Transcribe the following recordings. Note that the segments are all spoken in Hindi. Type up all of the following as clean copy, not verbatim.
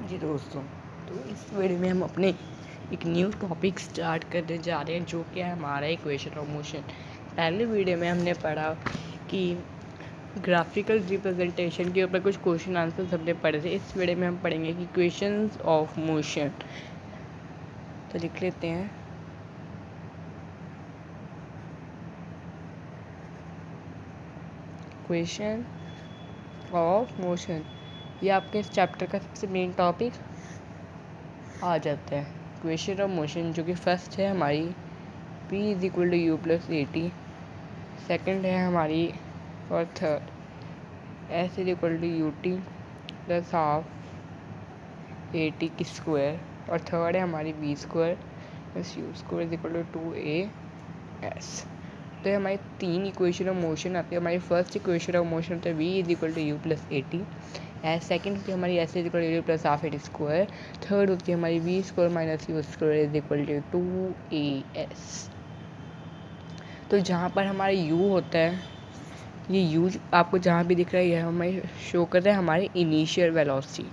जी दोस्तों, तो इस वीडियो में हम अपने एक न्यू टॉपिक स्टार्ट करने जा रहे हैं जो कि है हमारा इक्वेशन ऑफ मोशन। पहले वीडियो में हमने पढ़ा कि ग्राफिकल रिप्रेजेंटेशन के ऊपर कुछ क्वेश्चन आंसर्स हमने पढ़े थे। इस वीडियो में हम पढ़ेंगे कि इक्वेशंस ऑफ मोशन। तो लिख लेते हैं इक्वेशन ऑफ मोशन। ये आपके इस चैप्टर का सबसे मेन टॉपिक आ जाता है। इक्वेशन ऑफ मोशन जो कि फर्स्ट है हमारी p = u + at, सेकंड है हमारी और third s = ut + half at की स्क्वायर, और थर्ड है हमारी v² + u² = 2as। तो ये हमारी तीन इक्वेशन ऑफ मोशन आती है। हमारी फर्स्ट इक्वेशन ऑफ मोशन होता है v = u + at, सेकंड होती है हमारी s = u + half at², third होती है हमारी v² - u² = 2as। तो जहाँ पर हमारा u होता है, ये u आपको जहाँ भी दिख रहा है यह हमें शो करता है हमारी इनिशियल वेलोसिटी।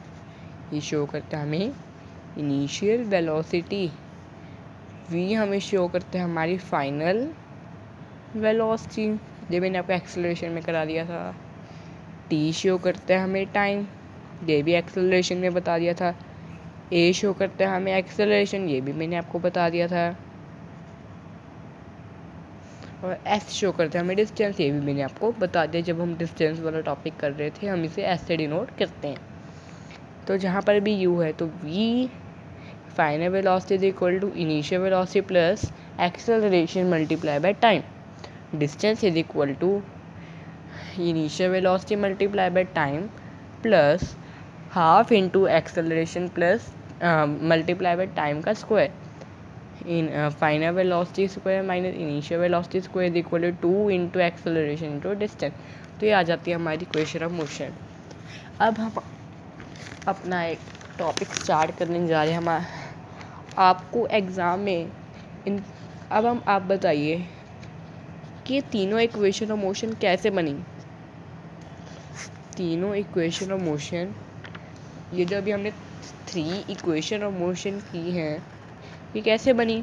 ये शो करता है हमें इनिशियल वेलोसिटी। v हमें शो करता है हमारी फाइनल वेलोसिटी, ये मैंने आपको एक्सेलरेशन में करा दिया था। t शो करता है हमें टाइम, ये भी एक्सेलरेशन में बता दिया था। a शो करता है हमें एक्सेलरेशन, ये भी मैंने आपको बता दिया था। और s शो करता है हमें डिस्टेंस, ये भी मैंने आपको बता दिया। जब हम डिस्टेंस वाला टॉपिक कर रहे थे हम इसे s से डिनोट करते हैं। तो जहाँ पर भी u है तो v final velocity = initial velocity plus acceleration multiply by time. Distance = initial velocity multiply by time plus half into acceleration plus multiply by time का स्क्वायर। इन final velocity square minus initial velocity square = 2 into acceleration into distance. तो ये आ जाती है हमारी इक्वेशन ऑफ मोशन। अब हम अपना एक टॉपिक स्टार्ट करने जा रहे हैं। हम आपको एग्ज़ाम में आप बताइए कि तीनों इक्वेशन ऑफ मोशन कैसे बनी। तीनों इक्वेशन ऑफ मोशन, ये जो अभी हमने 3 इक्वेशन ऑफ मोशन की हैं, ये कैसे बनी।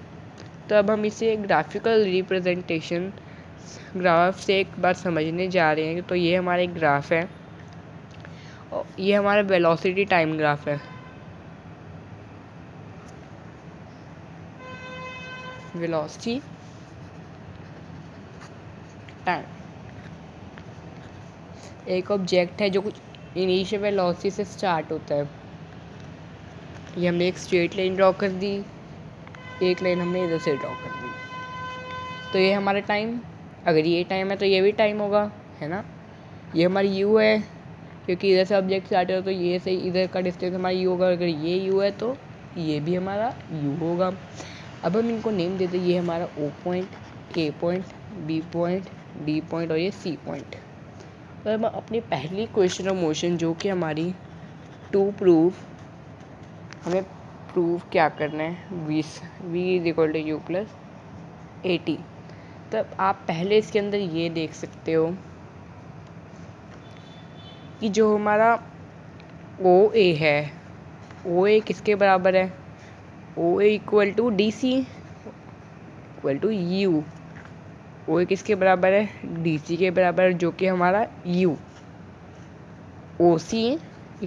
तो अब हम इसे ग्राफिकल रिप्रेजेंटेशन ग्राफ से एक बार समझने जा रहे हैं। तो ये हमारा एक ग्राफ है और ये हमारा वेलोसिटी टाइम ग्राफ है। वेलोसिटी टाइम एक ऑब्जेक्ट है जो कुछ इनिशियल वेलोसिटी से स्टार्ट होता है। ये हमने एक स्ट्रेट लाइन ड्रॉ कर दी, एक लाइन हमने इधर से ड्रॉ कर दी। तो ये हमारा टाइम, अगर ये टाइम है तो ये भी टाइम होगा, है ना। ये हमारी u है, क्योंकि इधर से ऑब्जेक्ट स्टार्ट है तो ये से इधर का डिस्टेंस हमारा u होगा। अगर ये u है तो ये भी हमारा u होगा। अब हम इनको नेम देते हैं। ये हमारा O point, A point, B point, D point और ये C पॉइंट। तो हम अपनी पहली क्वेश्चन ऑफ मोशन जो कि हमारी टू प्रूव, हमें प्रूव क्या करना है, v = u + at। तब आप पहले इसके अंदर ये देख सकते हो कि जो हमारा OA है, OA किसके बराबर है, OA = DC = u। OA किसके बराबर है, DC के बराबर, जो कि हमारा u। OC =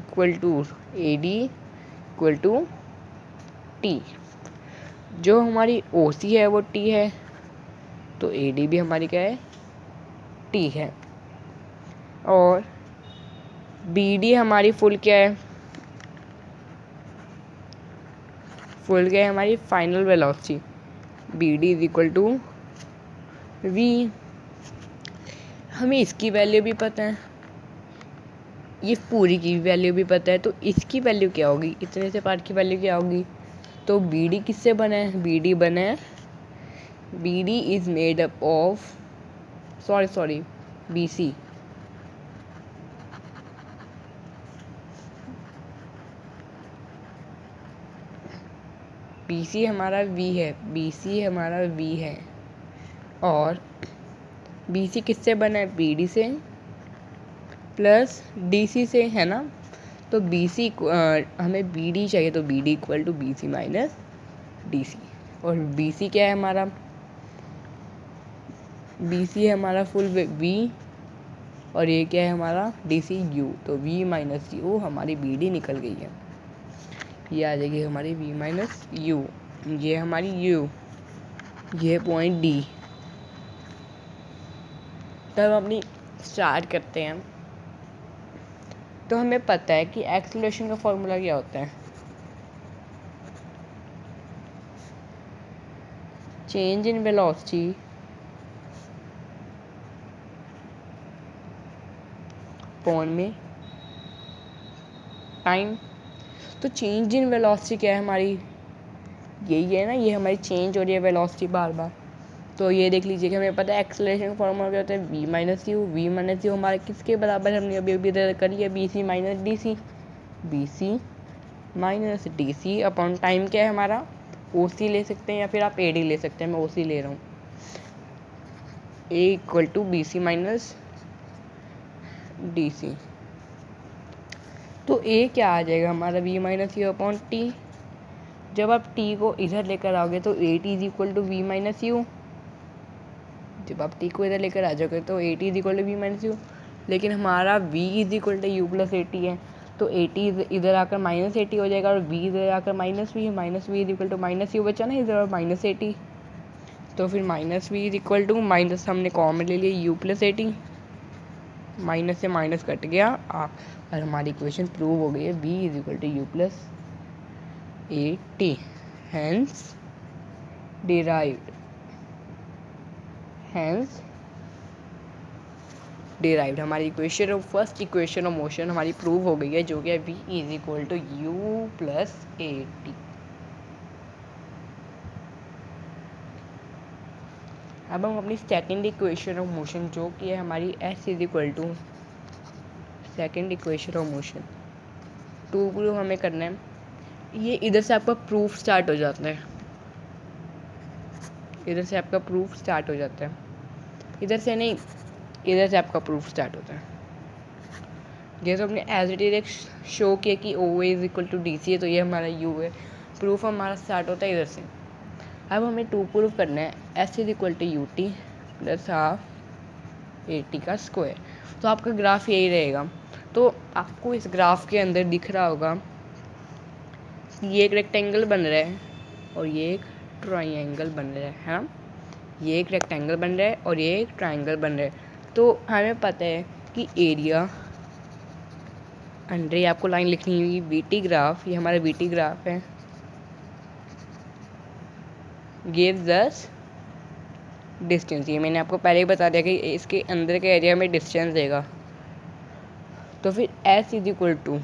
AD = T। जो हमारी OC है वो T है, तो AD भी हमारी क्या है, T है। और BD हमारी फुल क्या है, फुल क्या है हमारी फाइनल वेलोसिटी। BD = V। हमें इसकी वैल्यू भी पता है, ये पूरी की वैल्यू भी पता है। तो इसकी वैल्यू क्या होगी, इतने से पार्ट की वैल्यू क्या होगी। तो BD किससे बना है, BD बना है, BD is made up of BC। BC हमारा V है, BC हमारा V है। और BC किससे बना है, BD से प्लस DC से, है ना। तो बी सी हमें बी डी चाहिए, तो B D equal to B C minus D C. और बी सी क्या है हमारा, बी सी है हमारा फुल वी, और ये क्या है हमारा डी सी यू, तो वी माइनस यू हमारी बी डी निकल गई है। ये आ जाएगी हमारी वी माइनस यू, ये हमारी यू, ये पॉइंट डी। तब हम अपनी स्टार्ट करते हैं। तो हमें पता है कि एक्सीलरेशन का फॉर्मूला क्या होता है, चेंज इन वेलोसिटी अपॉन में टाइम। तो चेंज इन वेलोसिटी क्या है हमारी, यही है ना, ये हमारी चेंज हो रही है वेलोसिटी बार बार। तो ये देख लीजिए कि हमें पता है एक्सेलरेशन का फॉर्मूला क्या होता है, V minus U. V minus U हमारे किसके बराबर, हमने अभी अभी इधर कर लिया, B C minus D C. B C minus D C upon time क्या है हमारा, ओ सी ले सकते हैं या फिर आप ए डी ले सकते हैं, मैं ओ सी ले रहा हूँ। A equal to B C minus D C. तो ए क्या आ जाएगा हमारा, V minus U upon T. जब आप टी को इधर लेकर आओगे तो A T is equal to V minus U. जब आप टी को इधर लेकर आ जाओगे तो A T is equal to V minus U, लेकिन हमारा V is equal to U plus A T है, तो ए टी इधर आकर माइनस ए टी हो जाएगा और वी इधर आकर माइनस वी है। Minus V is equal to minus U बचा ना इधर, और माइनस ए टी, तो फिर minus V is equal to minus हमने कॉमन ले लिया U plus A T, minus से माइनस कट गया और हमारी इक्वेशन प्रूव हो गई है, V is equal to U plus A T. Hence derived, hence derived हमारी equation, first equation of motion हमारी प्रूव हो गई है, जो कि है v is equal to U plus A T. अब हम अपनी सेकेंड इक्वेशन ऑफ मोशन, जो कि है हमारी s is equal to second equation of motion, to prove हमें करना है। ये इधर से आपका प्रूफ स्टार्ट हो जाता है, इधर से आपका प्रूफ स्टार्ट हो जाता है, इधर से नहीं, इधर से आपका प्रूफ स्टार्ट होता है। जैसे हमने एज इट इज एक शो किया कि O is equal to D C है, तो ये हमारा यू है, प्रूफ हमारा स्टार्ट होता है इधर से। अब हमें टू प्रूफ करना है, S is equal to U T plus half A T का स्क्वायर। तो आपका ग्राफ यही रहेगा। तो आपको इस ग्राफ के अंदर दिख रहा होगा ये एक रेक्टेंगल बन रहा है और ये एक ट्राइंगल बन रहा है ना, ये एक रेक्टेंगल बन रहा है और ये एक ट्राइंगल बन रहा है। तो हमें पता है कि एरिया अंडर, ये आपको लाइन लिखनी होगी वीटी ग्राफ, ये हमारा वीटी ग्राफ है, गिव्स अस डिस्टेंस। ये मैंने आपको पहले ही बता दिया कि इसके अंदर के एरिया में डिस्टेंस देगा। तो फिर S is equal to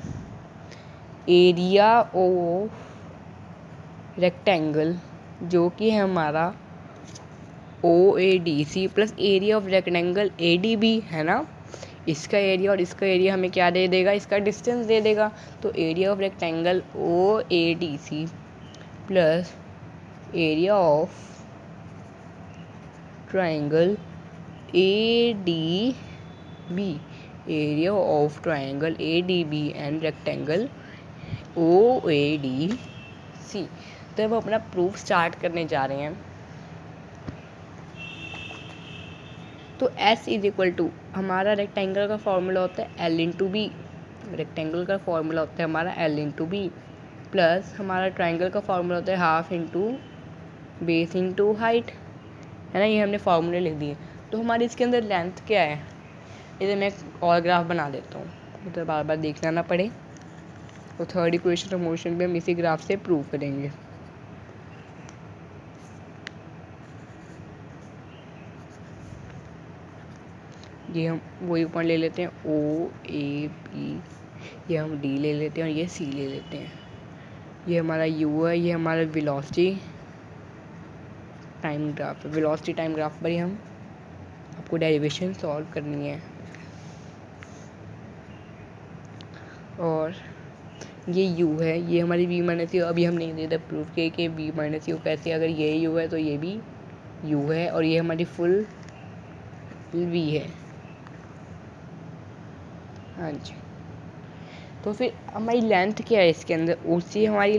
area of rectangle, जो कि है हमारा O A D C, plus area of rectangle A D B है ना, इसका एरिया और इसका एरिया हमें क्या दे देगा, इसका डिस्टेंस दे देगा। तो area of rectangle O A D C plus area of triangle A D B, area of triangle A D B and rectangle O A D C. तो अब अपना प्रूफ स्टार्ट करने जा रहे हैं। तो S इज इक्वल टू हमारा रेक्टेंगल का फॉर्मूला होता है L इंटू बी, रेक्टेंगल का फॉर्मूला होता है हमारा L इंटू बी, प्लस हमारा ट्राइंगल का फॉर्मूला होता है half into base into height, है ना, ये हमने फार्मूले लिख दिए। तो हमारी इसके अंदर लेंथ क्या है, इधर मैं और ग्राफ बना देता हूँ, इधर बार बार देखना ना पड़े। तो थर्ड इक्वेशन ऑफ मोशन भी हम इसी ग्राफ से प्रूव करेंगे। ये हम वही पॉइंट ले लेते हैं ओ ए पी, ये हम डी ले लेते हैं और ये सी ले लेते हैं। ये हमारा यू है, ये हमारा वेलोसिटी टाइम ग्राफ है, वेलोसिटी टाइम ग्राफ पर ही हम आपको डेरिवेशन सॉल्व करनी है। और ये यू है, ये हमारी वी माइनस यू, अभी हमने इधर प्रूफ किया कि वी माइनस यू कैसे, अगर ये यू है तो ये भी यू है, और ये हमारी फुल वी है। हाँ जी, तो फिर हमारी लेंथ क्या है इसके अंदर, ओ सी हमारी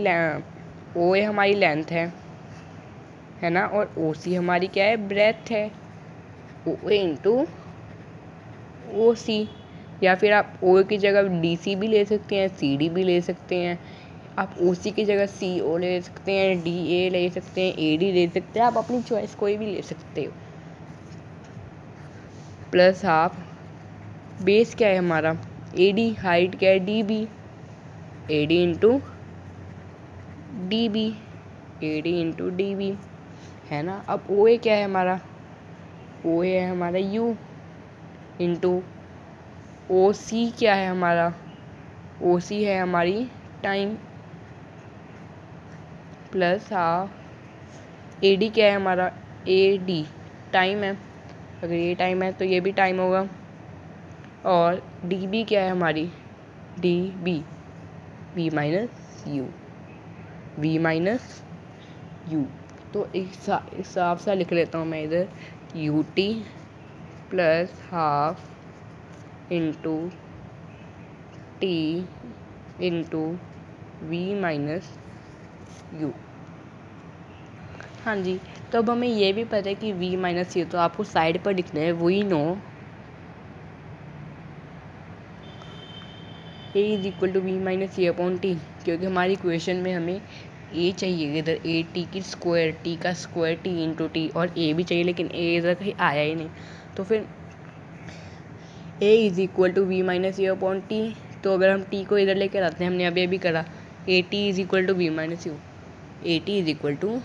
ओ ए हमारी लेंथ है ना, और ओ सी हमारी क्या है, ब्रेथ है, ओ ए इंटू ओ सी। या फिर आप ओ की जगह डी सी भी ले सकते हैं, सी डी भी ले सकते हैं, आप ओ सी की जगह सी ओ ले सकते हैं, डी ए ले सकते हैं, ए डी ले सकते हैं, आप अपनी चॉइस कोई भी ले सकते हो। प्लस हाफ बेस क्या है हमारा, ए डी, हाइट क्या है, D B, A D into D B, A D into D B, है ना। अब ओ ए क्या है हमारा, ओ ए है हमारा यू इंटू ओ सी क्या है हमारा, ओ सी है हमारी time, plus half A D क्या है हमारा, ए डी टाइम है, अगर ये टाइम है तो ये भी टाइम होगा, और डी बी क्या है हमारी, D B V minus U, V minus U. तो एक साफ सा लिख लेता हूँ मैं इधर, U T plus half into T into V minus U. हाँ जी, तो अब हमें ये भी पता है कि v माइनस यू, तो आपको साइड पर लिखना है we know a is equal to V minus A upon T, क्योंकि हमारी इक्वेशन में हमें a चाहिए इधर, ए टी की स्क्वायर, टी का स्क्वायर टी इंटू टी, और a भी चाहिए लेकिन a इधर कहीं आया ही नहीं, तो फिर a is equal to V minus A upon T. तो अगर हम t को इधर लेकर आते हैं, हमने अभी अभी करा, A T is equal to V minus U, A T is equal to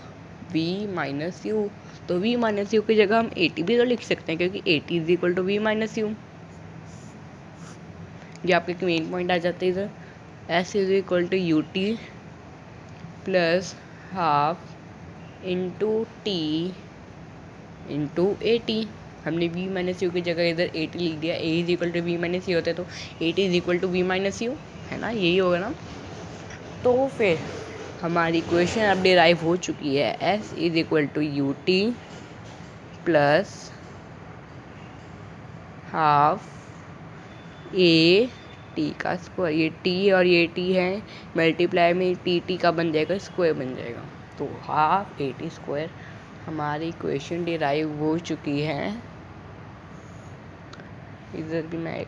V minus U. तो वी माइनस यू की जगह हम ए टी भी तो लिख सकते हैं, क्योंकि A T is equal to V minus U. ये आपके मेन पॉइंट आ जाते हैं इधर, S is equal to U T plus half into T into A T. हमने वी माइनस यू की जगह इधर ए टी लिख दिया, A is equal to V minus U होता है, तो A T is equal to V minus U, है ना, यही होगा ना। तो फिर हमारी इक्वेशन अब डिराइव हो चुकी है, S is equal to U T plus half A T का स्क्वायर, ये टी और ये टी है, मल्टीप्लाई में टी का बन जाएगा, स्क्वायर बन जाएगा, तो हाफ ए टी स्क्वायर हमारी इक्वेशन डिराइव हो चुकी है। इधर भी मैं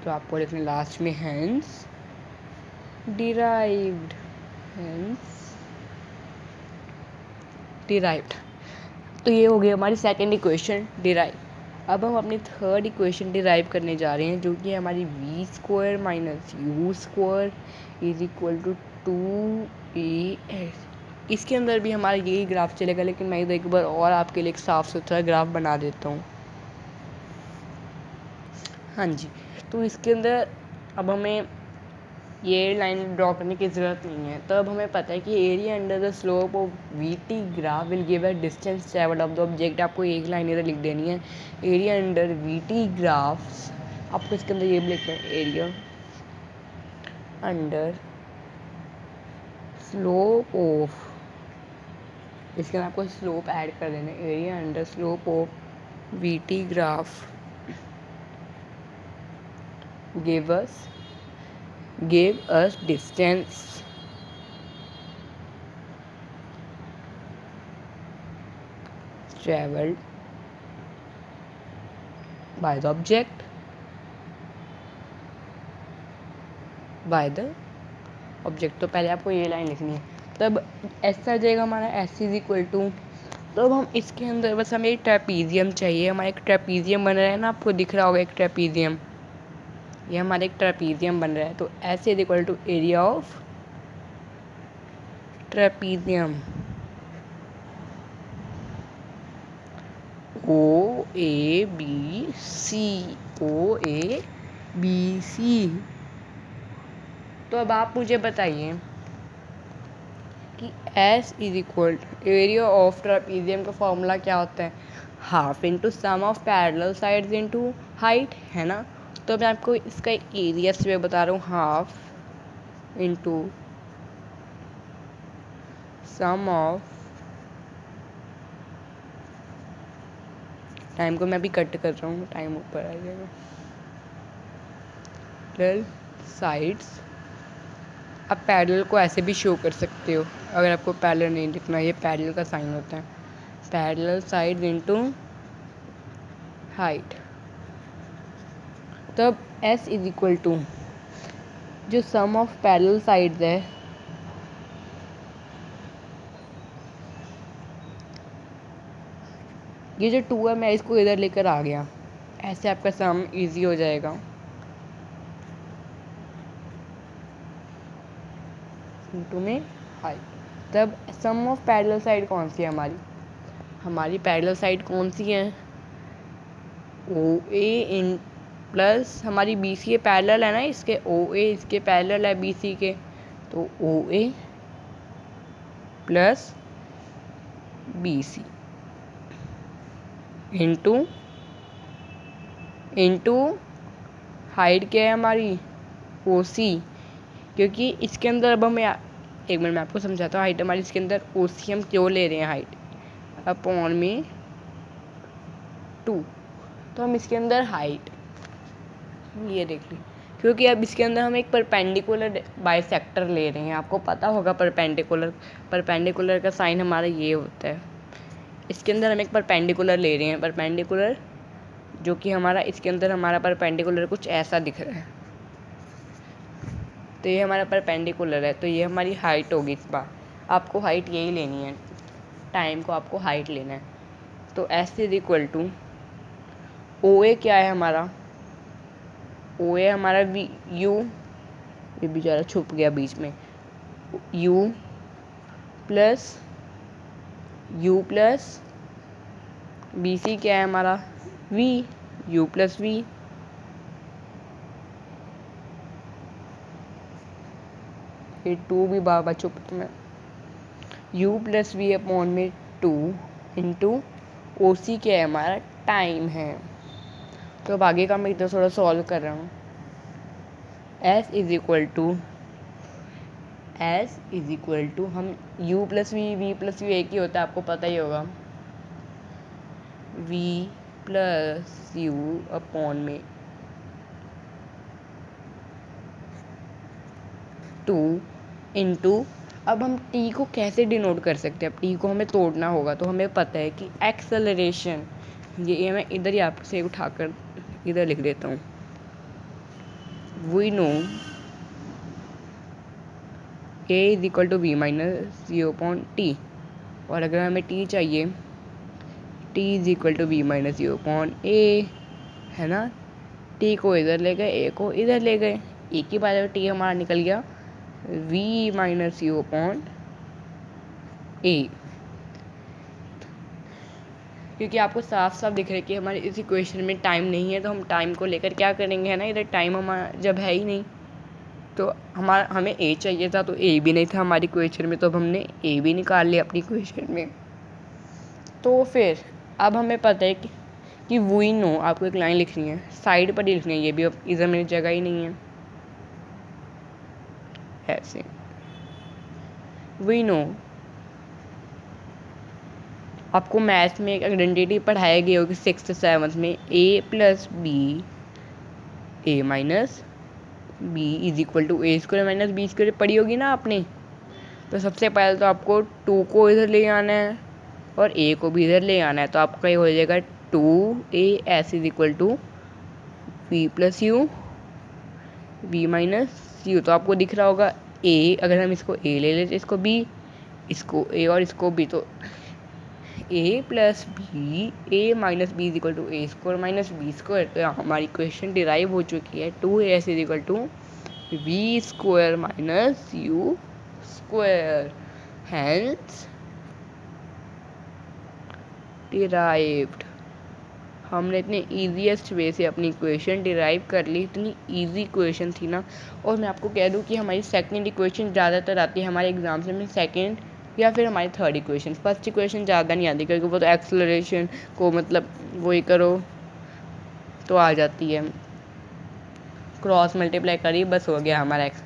तो आपको लिखना लास्ट में हैंस डिराइव्ड, हैंस डिराइव्ड। तो ये हो गई हमारी सेकेंड इक्वेशन डिराइव। अब हम अपनी थर्ड इक्वेशन डिराइव करने जा रहे हैं, जो कि हमारी V square minus U square is equal to 2ax। इसके अंदर भी हमारा यही ग्राफ चलेगा, लेकिन मैं इधर एक बार और आपके लिए एक साफ सुथरा ग्राफ बना देता हूँ। हाँ जी, तो इसके अंदर अब हमें ये लाइन ड्रॉ करने की ज़रूरत नहीं है। तो अब हमें पता है कि area under the slope of we T graph will give a distance travelled of the object. आपको एक लाइन इधर लिख देनी है, area under we T graphs. आपको इसके अंदर ये भी लिखना है, एरिया अंडर स्लोप ऑफ, इसके अंदर आपको स्लोप ऐड कर देना है, area under slope of we T graph give us distance traveled by the object तो पहले आपको ये लाइन लिखनी है, तब ऐसा आ जाएगा हमारा एस इज इक्वल टू। तो अब हम इसके अंदर बस हमें एक ट्रेपीजियम चाहिए, हमारा एक ट्रेपीजियम बन रहा है ना, आपको दिख रहा होगा एक ट्रेपीजियम, ये हमारा एक ट्रेपीजियम बन रहा है। तो S is equal to area of trapezium, O A B C, O A B C. तो अब आप मुझे बताइए कि S is equal to area of trapezium का फॉर्मूला क्या होता है, half into sum of parallel sides into height, है ना। तो मैं आपको इसका एरिया से बता रहा हूँ, half into sum of, time को मैं अभी कट कर रहा हूँ, टाइम ऊपर आ जाएगा, पैरेलल साइड्स। आप पैरेलल को ऐसे भी शो कर सकते हो, अगर आपको पैरेलल नहीं लिखना, ये पैरेलल का साइन होता है, पैरेलल साइड इनटू हाइट। तब S इज इक्वल टू जो सम ऑफ पैरेलल साइड्स है, ये जो 2 है मैं इसको इधर लेकर आ गया, ऐसे आपका सम इजी हो जाएगा। इनटू में हाइट। तब सम ऑफ पैरेलल साइड कौन सी है हमारी पैरेलल साइड कौन सी है, OA इन प्लस हमारी BC पैरेलल है ना, इसके OA इसके पैरेलल है BC के, तो OA plus BC into height क्या है हमारी OC, क्योंकि इसके अंदर अब हम एक मिनट मैं आपको समझाता हूँ, हाइट हमारी इसके अंदर OC हम क्यों ले रहे हैं, हाइट अपॉन में 2, तो हम इसके अंदर हाइट ये देख ली, क्योंकि अब इसके अंदर हम एक परपेंडिकुलर बाइसेक्टर ले रहे हैं, आपको पता होगा परपेंडिकुलर का साइन हमारा ये होता है। इसके अंदर हम एक परपेंडिकुलर ले रहे हैं, परपेंडिकुलर जो कि हमारा इसके अंदर हमारा परपेंडिकुलर कुछ ऐसा दिख रहा है, तो ये हमारा परपेंडिकुलर है, तो ये हमारी हाइट होगी। इस बार आपको हाइट यही लेनी है, टाइम को आपको हाइट लेना है। तो S is equal to OA क्या है हमारा, OA हमारा U, ये बेचारा छुप गया बीच में, U प्लस BC क्या है हमारा V, U प्लस V। ये 2 भी बाबा चुप में, U प्लस V अपॉन में 2 इंटू OC क्या है हमारा टाइम है। तो अब आगे का मैं इधर थोड़ा सॉल्व कर रहा हूँ। S इज इक्वल टू हम U plus V plus V एक ही होता है, आपको पता ही होगा, V प्लस U अपॉन में 2 इंटू, अब हम T को कैसे डिनोट कर सकते हैं, अब T को हमें तोड़ना होगा, तो हमें पता है कि एक्सेलरेशन, ये मैं इधर ही आपसे उठाकर इधर लिख देता हूँ, we know A is equal to V minus U upon T, और अगर हमें T चाहिए T is equal to V minus U upon A, है ना, T को इधर ले गए, A को इधर ले गए, एक ही बार T हमारा निकल गया V minus U upon A, क्योंकि आपको साफ साफ दिख रहा है कि हमारे इस इक्वेशन में टाइम नहीं है, तो हम टाइम को लेकर क्या करेंगे, है ना, इधर टाइम हमारा जब है ही नहीं, तो हमें A चाहिए था, तो A भी नहीं था हमारी इक्वेशन में, तो अब हमने A भी निकाल लिया अपनी इक्वेशन में। तो फिर अब हमें पता है कि वी नो, आपको एक लाइन लिखनी है, साइड पर ही लिखनी है, ये भी अब इधर मेरी जगह ही नहीं है, ऐसे वी नो, आपको मैथ्स में एक आइडेंटिटी पढ़ाया गया होगी 6th 7th में, A plus B A minus B is equal to A square minus B square पढ़ी होगी ना आपने। तो सबसे पहले तो आपको 2 को इधर ले आना है और A को भी इधर ले आना है, तो आपका ये हो जाएगा 2AS is equal to V plus U V minus U. तो आपको दिख रहा होगा A, अगर हम इसको A ले लेते, इसको B, इसको A और इसको B, तो A plus B A minus B is equal to A square minus B square. तो हमारी इक्वेशन डिराइव हो चुकी है, 2AS is equal to V square minus U square, hence derived. हमने इतने ईजीएस्ट वे से अपनी इक्वेशन डिराइव कर ली, इतनी इजी इक्वेशन थी ना। और मैं आपको कह दूं कि हमारी सेकंड इक्वेशन ज़्यादातर आती है हमारे एग्जाम्स में, सेकंड या फिर हमारी थर्ड इक्वेशन, फर्स्ट इक्वेशन ज़्यादा नहीं आती, क्योंकि वो तो एक्सेलरेशन को मतलब वही करो तो आ जाती है, क्रॉस मल्टीप्लाई करिए बस हो गया हमारा X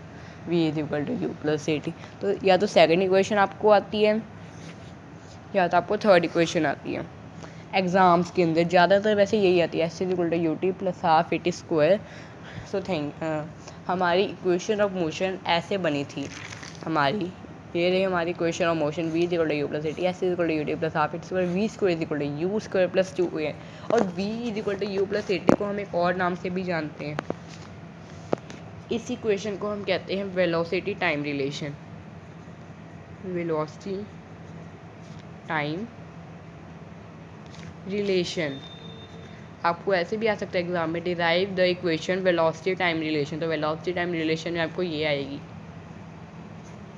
V is equal to U plus AT। तो या तो सेकंड इक्वेशन आपको आती है या तो आपको थर्ड इक्वेशन आती है। एग्ज़ाम्स के अंदर ज़्यादातर वैसे यही आती है, S is equal to UT plus half AT square so हमारी इक्वेशन ऑफ मोशन ऐसे बनी थी हमारी, ये रही हमारी equation of motion v equal to U plus A T, S equal to U T plus half X square, V square equal to U square plus 2a, और v equal to U plus A T को हम एक और नाम से भी जानते हैं। इस इक्वेशन को हम कहते हैं velocity time relation, velocity time relation. आपको ऐसे भी आ सकता है एग्जाम में, derive the equation velocity time relation, तो वेलोसिटी टाइम रिलेशन में आपको ये आएगी।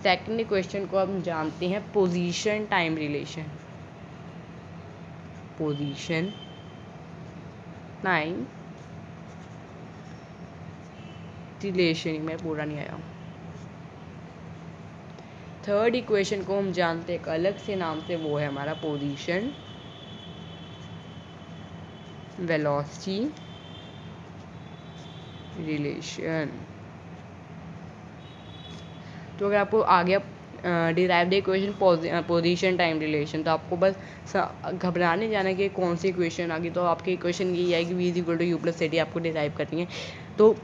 सेकंड इक्वेशन को हम जानते हैं position time relation, position time relation, में पूरा नहीं आया। थर्ड इक्वेशन को हम जानते हैं एक अलग से नाम से, वो है हमारा पोजीशन वेलोसिटी रिलेशन। तो अगर आपको आ गया derive the equation position time relation, तो आपको बस घबराने जाना कि कौन सी इक्वेशन आ गई, तो आपकी इक्वेशन यही आएगी v equal to U plus A T आपको डिराइव करनी है। तो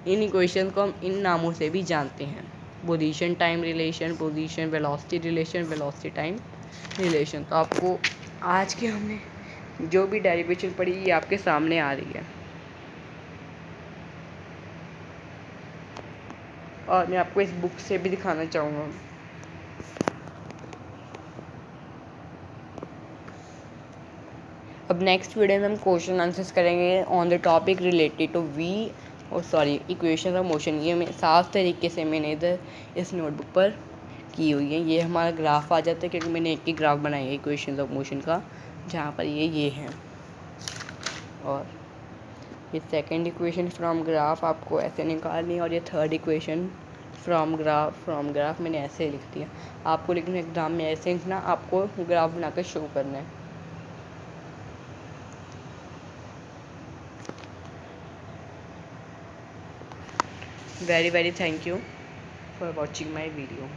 इन इक्वेशन को हम इन नामों से भी जानते हैं, position time relation, position velocity relation, velocity time relation. तो आपको आज के हमने जो भी डेरिवेशन पढ़ी ये आपके सामने आ रही है, और मैं आपको इस बुक से भी दिखाना चाहूँगा। अब नेक्स्ट वीडियो में हम क्वेश्चन आंसर्स करेंगे on the topic related to equation of motion. ये मैं साफ तरीके से मैंने इधर इस नोटबुक पर की हुई है। ये हमारा ग्राफ आ जाता है क्योंकि मैंने एक ही ग्राफ बनाया है इक्वेशन ऑफ मोशन का, जहाँ पर ये है, और ये सेकंड इक्वेशन फ्रॉम ग्राफ आपको ऐसे निकालनी है, और ये थर्ड इक्वेशन फ्रॉम ग्राफ मैंने ऐसे लिख दिया। आपको लेकिन एग्जाम में ऐसे लिखना, आपको ग्राफ बनाकर शो करना है। Very thank you for watching my video.